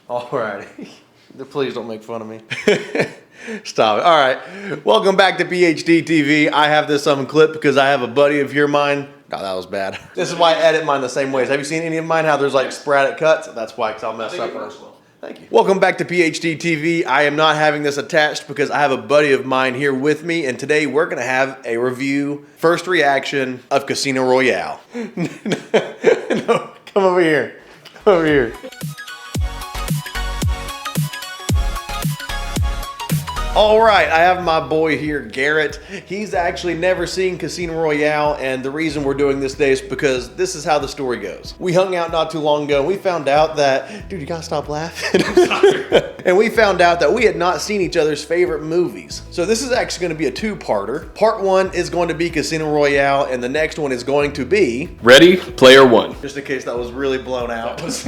Alrighty. Please don't make fun of me. Stop it. All right. Welcome back to PH.d TV. I have this clip because I have a buddy of mine. God, that was bad. This is why I edit mine the same ways. Have you seen any of mine? How there's like sporadic cuts? That's why, because I'll mess up. Well. Thank you. Welcome back to PH.d TV. I am not having this attached because I have a buddy of mine here with me, and today we're going to have a review, first reaction of Casino Royale. No, come over here. Come over here. All right, I have my boy here, Garrett. He's actually never seen Casino Royale, and the reason we're doing this today is because this is how the story goes. We hung out not too long ago, and we found out that, dude, you gotta stop laughing. And we found out that we had not seen each other's favorite movies. So this is actually gonna be a two-parter. Part one is going to be Casino Royale, and the next one is going to be... Ready Player One. Just in case that was really blown out. like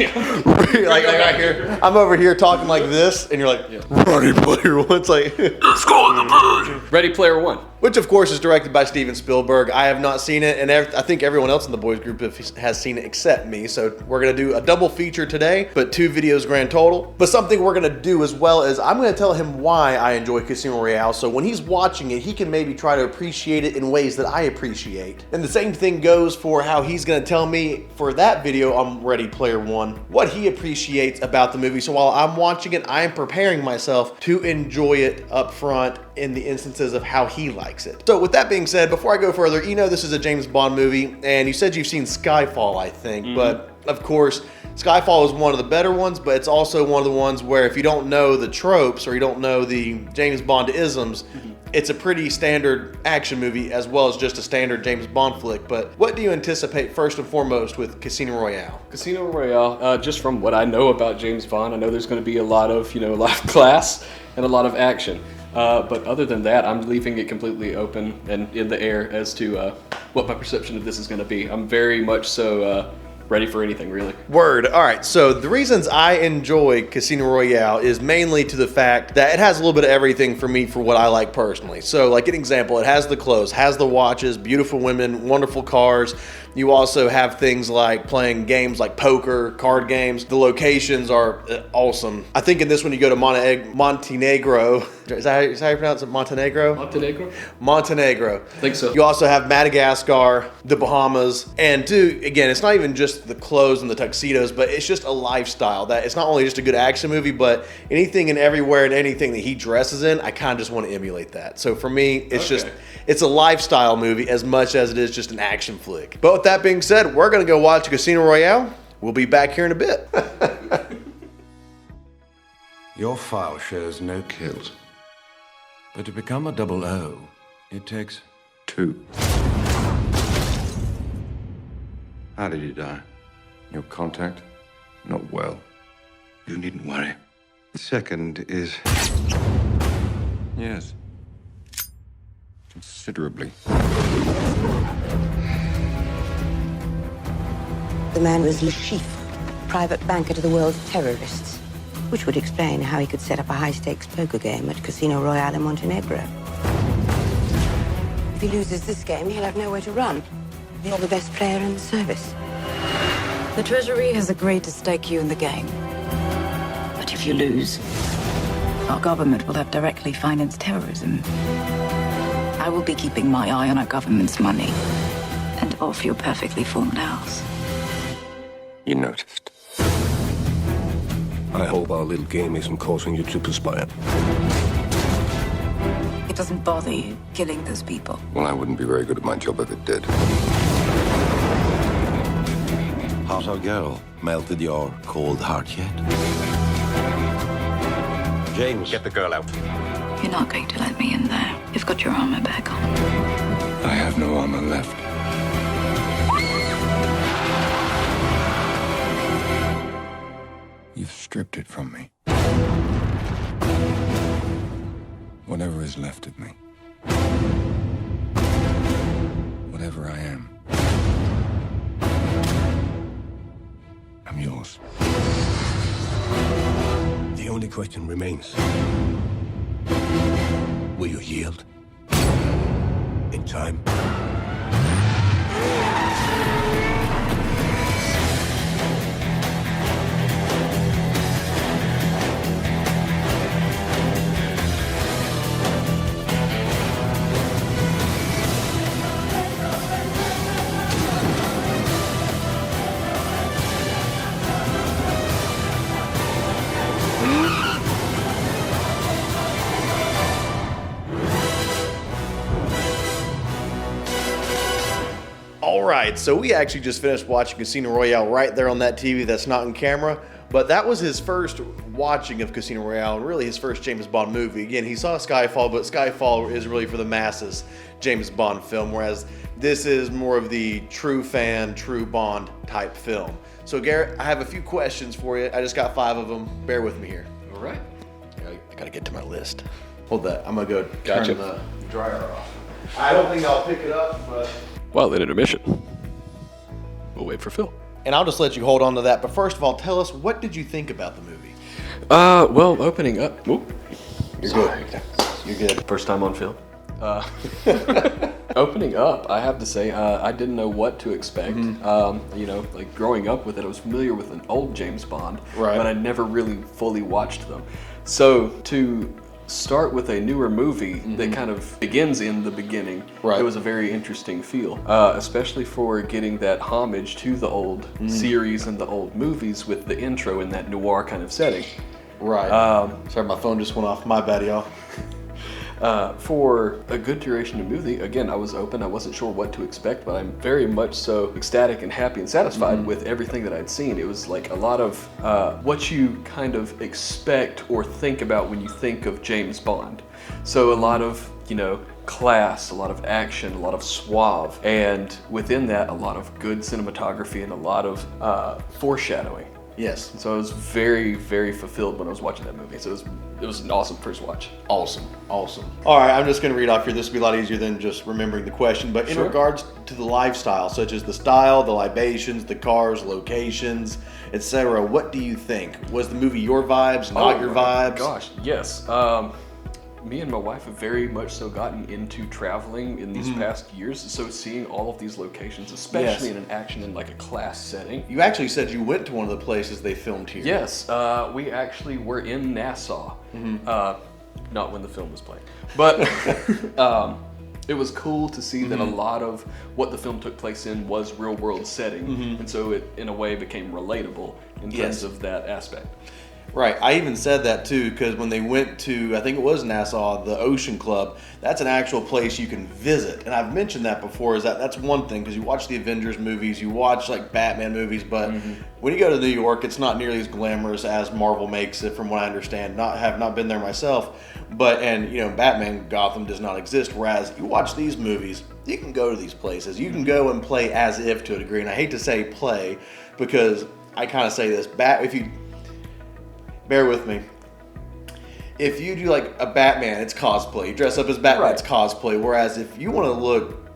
right here. I'm over here talking like this, and you're like, Ready Player One. It's like... Let's go in the bird. Ready Player One. Which, of course, is directed by Steven Spielberg. I have not seen it, and I think everyone else in the boys group has seen it except me. So we're going to do a double feature today, but 2 videos grand total. But something we're going to do as well is I'm going to tell him why I enjoy Casino Royale. So when he's watching it, he can maybe try to appreciate it in ways that I appreciate. And the same thing goes for how he's going to tell me for that video on Ready Player One, what he appreciates about the movie. So while I'm watching it, I am preparing myself to enjoy it up front in the instances of how he likes it. So with that being said, before I go further, you know this is a James Bond movie, and you said you've seen Skyfall, I think, but of course, Skyfall is one of the better ones, but it's also one of the ones where if you don't know the tropes or you don't know the James Bond isms, it's a pretty standard action movie as well as just a standard James Bond flick. But what do you anticipate first and foremost with Casino Royale? Casino Royale, just from what I know about James Bond, I know there's going to be a lot of class and a lot of action. But other than that, I'm leaving it completely open and in the air as to what my perception of this is going to be. I'm very much so ready for anything, really. Word. All right, so the reasons I enjoy Casino Royale is mainly to the fact that it has a little bit of everything for me for what I like personally. So like an example, it has the clothes, has the watches, beautiful women, wonderful cars. You also have things like playing games like poker, card games. The locations are awesome. I think in this one you go to Montenegro. Is that how you pronounce it? Montenegro? Montenegro? Montenegro. I think so. You also have Madagascar, the Bahamas, and dude, again, it's not even just the clothes and the tuxedos, but it's just a lifestyle that it's not only just a good action movie, but anything and everywhere and anything that he dresses in, I kind of just want to emulate that. So for me, it's just, it's a lifestyle movie as much as it is just an action flick. But with that being said, we're going to go watch Casino Royale. We'll be back here in a bit. Your file shows no kills. But to become a 00, it takes 2. How did you die? Your contact? Not well. You needn't worry. The second is... yes. Considerably. The man was Le Chiffre, private banker to the world's terrorists, which would explain how he could set up a high-stakes poker game at Casino Royale in Montenegro. If he loses this game, he'll have nowhere to run. You're the best player in the service. The Treasury has agreed to stake you in the game. But if you lose, our government will have directly financed terrorism. I will be keeping my eye on our government's money and off your perfectly formed house. You noticed. I hope our little game isn't causing you to perspire. It doesn't bother you killing those people. Well, I wouldn't be very good at my job if it did. How's our girl? Melted your cold heart yet? James, Get the girl out. You're not going to let me in there. You've got your armor back on. I have no armor left. You've stripped it from me. Whatever is left of me. Whatever I am. I'm yours. the only question remains. Will you yield? In time? right, so we actually just finished watching Casino Royale right there on that TV that's not in camera, but that was his first watching of Casino Royale and really his first James Bond movie. Again, he saw Skyfall, but Skyfall is really for the masses James Bond film, whereas this is more of the true fan, true Bond type film. So Garrett, I have a few questions for you. I just got 5 of them. Bear with me here. All right. I gotta get to my list. Hold that. I'm gonna go Gotcha. turn the dryer off. I don't think I'll pick it up, but... Well, in intermission. We'll wait for Phil. And I'll just let you hold on to that. But first of all, tell us, what did you think about the movie? Well, opening up. Whoop. You're good. You're good. First time on film. Opening up, I have to say, I didn't know what to expect. You know, like growing up with it, I was familiar with an old James Bond, right, but I never really fully watched them. So to start with a newer movie that kind of begins in the beginning, right, it was a very interesting feel, especially for getting that homage to the old series and the old movies with the intro in that noir kind of setting. Right. Sorry, my phone just went off. My bad, y'all. For a good duration of movie, again, I was open. I wasn't sure what to expect, but I'm very much so ecstatic and happy and satisfied with everything that I'd seen. It was like a lot of what you kind of expect or think about when you think of James Bond. So a lot of, you know, class, a lot of action, a lot of suave, and within that, a lot of good cinematography and a lot of foreshadowing. Yes. So I was very, very fulfilled when I was watching that movie. So it was an awesome first watch. Awesome. All right, I'm just going to read off here. This will be a lot easier than just remembering the question. But in regards to the lifestyle, such as the style, the libations, the cars, locations, etc., what do you think? Was the movie your vibes, not your vibes? Gosh, yes. Me and my wife have very much so gotten into traveling in these past years. So seeing all of these locations, especially in an action and like a class setting. You actually said you went to one of the places they filmed here. Yes, we actually were in Nassau. Not when the film was playing, but it was cool to see that a lot of what the film took place in was real world setting, and so it in a way became relatable in terms of that aspect. Right, I even said that too, because when they went to, I think it was Nassau, the Ocean Club, that's an actual place you can visit. And I've mentioned that before, is that's one thing, because you watch the Avengers movies, you watch like Batman movies, but when you go to New York, it's not nearly as glamorous as Marvel makes it, from what I understand. Have not been there myself, but, and you know, Batman Gotham does not exist, whereas you watch these movies, you can go to these places. You can go and play as if to a degree, and I hate to say play, because I kind of say this, bear with me. If you do like a Batman, it's cosplay. You dress up as Batman, it's cosplay. Whereas if you want to look,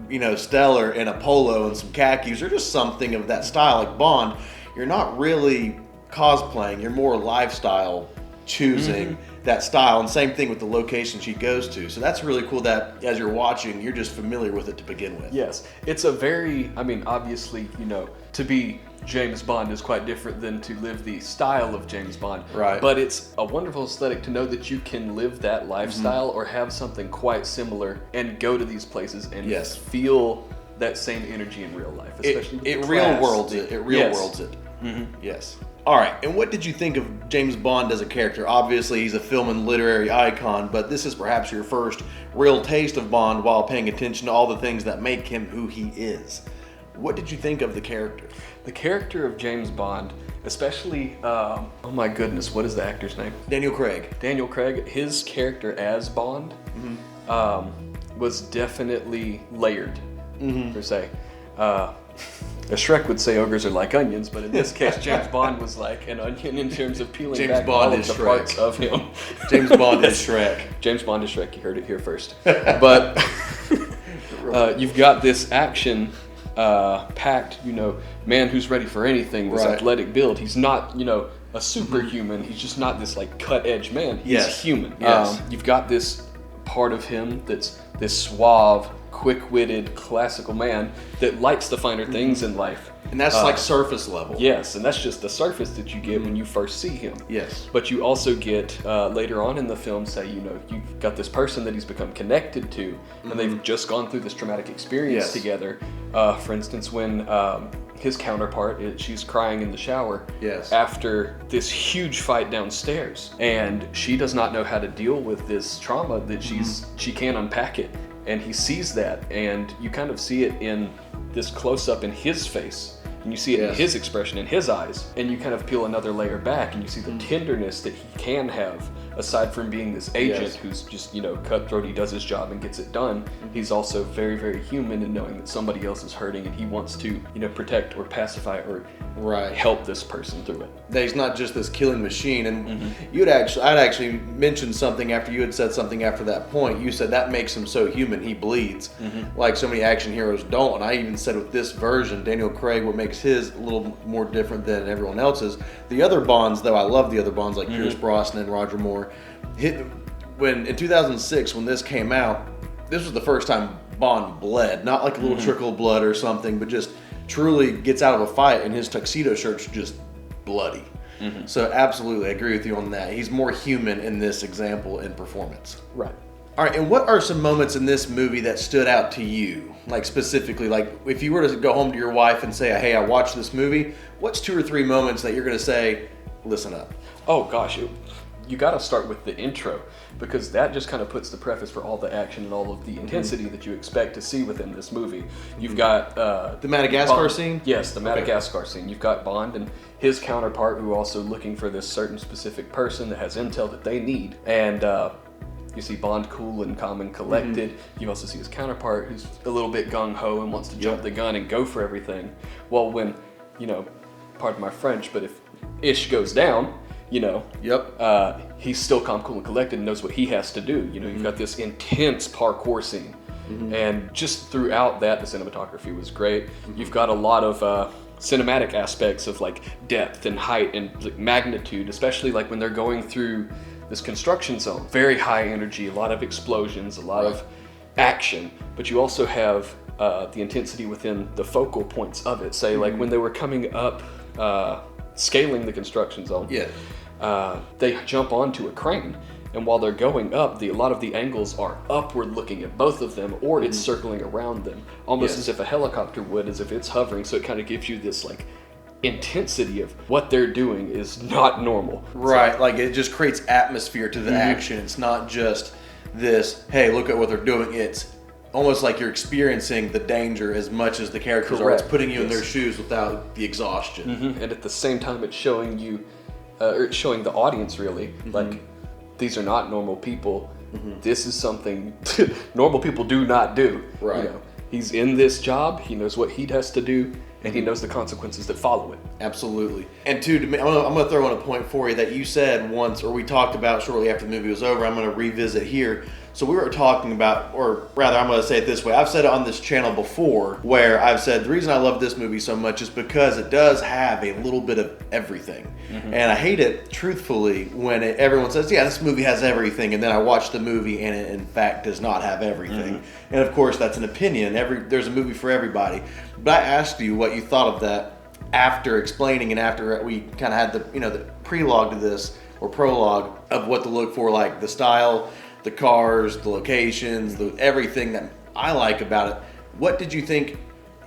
you know, stellar in a polo and some khakis or just something of that style like Bond, you're not really cosplaying. You're more lifestyle choosing that style. And same thing with the location she goes to. So that's really cool that as you're watching, you're just familiar with it to begin with. Yes. It's a very, I mean, obviously, you know, to be James Bond is quite different than to live the style of James Bond. Right. But it's a wonderful aesthetic to know that you can live that lifestyle or have something quite similar and go to these places and feel that same energy in real life. Especially it real worlds it. It real worlds it. Yes. All right. And what did you think of James Bond as a character? Obviously, he's a film and literary icon, but this is perhaps your first real taste of Bond while paying attention to all the things that make him who he is. What did you think of the character? The character of James Bond, especially, oh my goodness, what is the actor's name? Daniel Craig. Daniel Craig, his character as Bond was definitely layered, per se. As Shrek would say, ogres are like onions, but in this case, James Bond was like an onion in terms of peeling James back Bond all of the Shrek. parts of him. James Bond is Shrek. James Bond is Shrek, you heard it here first. But you've got this action packed, you know, man who's ready for anything, this athletic build. He's not, you know, a superhuman. He's just not this like cut edge man. He's human. You've got this part of him that's this suave, quick-witted, classical man that likes the finer things in life. And that's like surface level. Yes, and that's just the surface that you get when you first see him. Yes. But you also get, later on in the film, say, you know, you've got this person that he's become connected to, and they've just gone through this traumatic experience together. For instance, when his counterpart, she's crying in the shower after this huge fight downstairs, and she does not know how to deal with this trauma that she can't unpack it. and he sees that, and you kind of see it in this close-up in his face. And you see it in his expression, in his eyes, and you kind of peel another layer back, and you see the tenderness that he can have, aside from being this agent who's just, cutthroat, he does his job and gets it done. He's also very, very human in knowing that somebody else is hurting, and he wants to, protect or pacify or help this person through it. That he's not just this killing machine. And I'd actually mentioned something after you had said something after that point. You said that makes him so human, he bleeds, like so many action heroes don't. And I even said with this version, Daniel Craig, what makes his a little more different than everyone else's. The other Bonds, though, I love the other Bonds like Pierce Brosnan and Roger Moore. When in 2006, when this came out, this was the first time Bond bled, not like a little trickle of blood or something, but just truly gets out of a fight and his tuxedo shirt's just bloody. So absolutely, I agree with you on that. He's more human in this example in performance. Right. All right, and what are some moments in this movie that stood out to you? Like specifically, like if you were to go home to your wife and say, hey, I watched this movie, what's 2 or 3 moments that you're going to say, listen up? Oh gosh, you got to start with the intro, because that just kind of puts the preface for all the action and all of the intensity that you expect to see within this movie. You've got the Madagascar Bond. scene? Yes, the Madagascar scene. You've got Bond and his counterpart, who are also looking for this certain specific person that has intel that they need. And you see Bond cool and calm and collected. You also see his counterpart, who's a little bit gung-ho and wants to jump the gun and go for everything. Well, when, pardon my French, but if ish goes down, he's still calm, cool, and collected and knows what he has to do. You've got this intense parkour scene. And just throughout that, the cinematography was great. You've got a lot of cinematic aspects of like depth and height and like magnitude, especially like when they're going through this construction zone. Very high energy, a lot of explosions, a lot of action, but you also have the intensity within the focal points of it. Say like when they were coming up, scaling the construction zone, they jump onto a crane, and while they're going up, a lot of the angles are upward looking at both of them, or it's circling around them, almost as if a helicopter would, as if it's hovering. So it kind of gives you this like intensity of what they're doing is not normal. Right, so, like it just creates atmosphere to the action. It's not just this, hey, look at what they're doing. It's almost like you're experiencing the danger as much as the characters are. It's putting you in their shoes without the exhaustion. And at the same time, it's showing you, or it's showing the audience really, like these are not normal people. This is something normal people do not do. Right. He's in this job. He knows what he has to do, and he knows the consequences that follow it. Absolutely. And two, I'm going to throw in a point for you that you said once, or we talked about shortly after the movie was over. I'm going to revisit here. So we were talking about, or rather I'm going to say it this way. I've said it on this channel before, where I've said the reason I love this movie so much is because it does have a little bit of everything. And I hate it, truthfully, when everyone says, yeah, this movie has everything, and then I watch the movie and it in fact does not have everything. And of course that's an opinion. There's a movie for everybody. But I asked you what you thought of that after explaining and after we kind of had the prologue to this, or prologue of what to look for, like the style, the cars, the locations, everything that I like about it. What did you think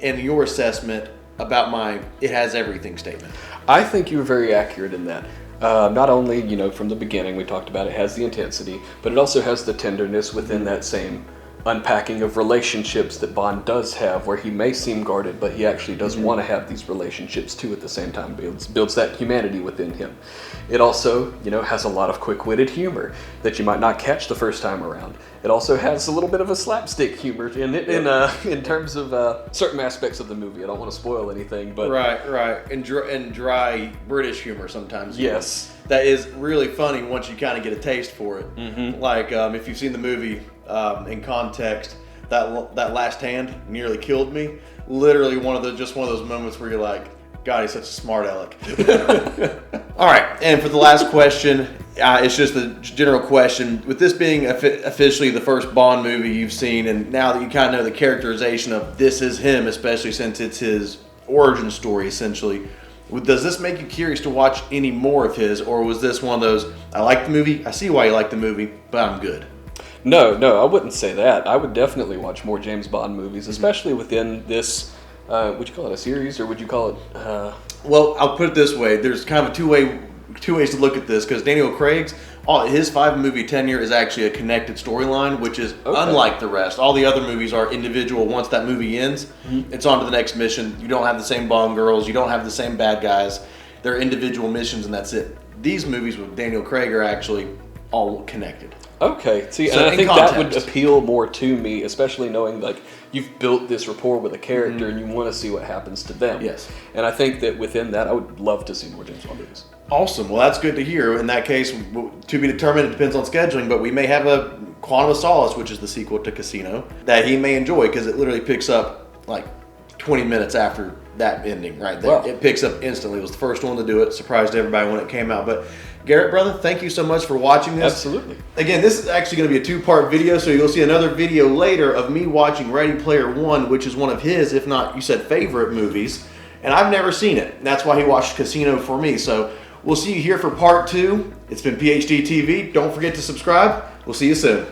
in your assessment about my "it has everything" statement? I think you were very accurate in that. Not only, from the beginning we talked about it has the intensity, but it also has the tenderness within that same unpacking of relationships that Bond does have, where he may seem guarded, but he actually does want to have these relationships too at the same time. Builds that humanity within him. It also, has a lot of quick-witted humor that you might not catch the first time around. It also has a little bit of a slapstick humor in it, in terms of certain aspects of the movie. I don't want to spoil anything, but right, and dry British humor sometimes. Yes, that is really funny once you kind of get a taste for it. Like if you've seen the movie in context, that last hand nearly killed me. Literally one of those moments where you're like, God, he's such a smart aleck. All right, and for the last question, it's just a general question. With this being officially the first Bond movie you've seen, and now that you kind of know the characterization of this is him, especially since it's his origin story, essentially, does this make you curious to watch any more of his, or was this one of those, I like the movie, I see why you like the movie, but I'm good? No, I wouldn't say that. I would definitely watch more James Bond movies, especially within this, would you call it a series, or would you call it... Well, I'll put it this way. There's kind of a two-way two ways to look at this, because Daniel Craig's, his 5-movie tenure is actually a connected storyline, which is unlike the rest. All the other movies are individual. Once that movie ends, it's on to the next mission. You don't have the same Bond girls. You don't have the same bad guys. They're individual missions, and that's it. These movies with Daniel Craig are actually all connected. Okay, see, So and I in think that would context. appeal more to me, especially knowing like you've built this rapport with a character and you want to see what happens to them. Yes. And I think that within that, I would love to see more James Bond movies. Awesome. Well, that's good to hear. In that case, to be determined, it depends on scheduling, but we may have a Quantum of Solace, which is the sequel to Casino, that he may enjoy, because it literally picks up like 20 minutes after that ending right there. Wow. It picks up instantly. It was the first one to do it. Surprised everybody when it came out. But Garrett, brother, thank you so much for watching this. Absolutely. Again, this is actually going to be a 2-part video, so you'll see another video later of me watching Ready Player One, which is one of his, if not, you said, favorite movies. And I've never seen it. And that's why he watched Casino for me. So we'll see you here for part 2. It's been PH.d TV. Don't forget to subscribe. We'll see you soon.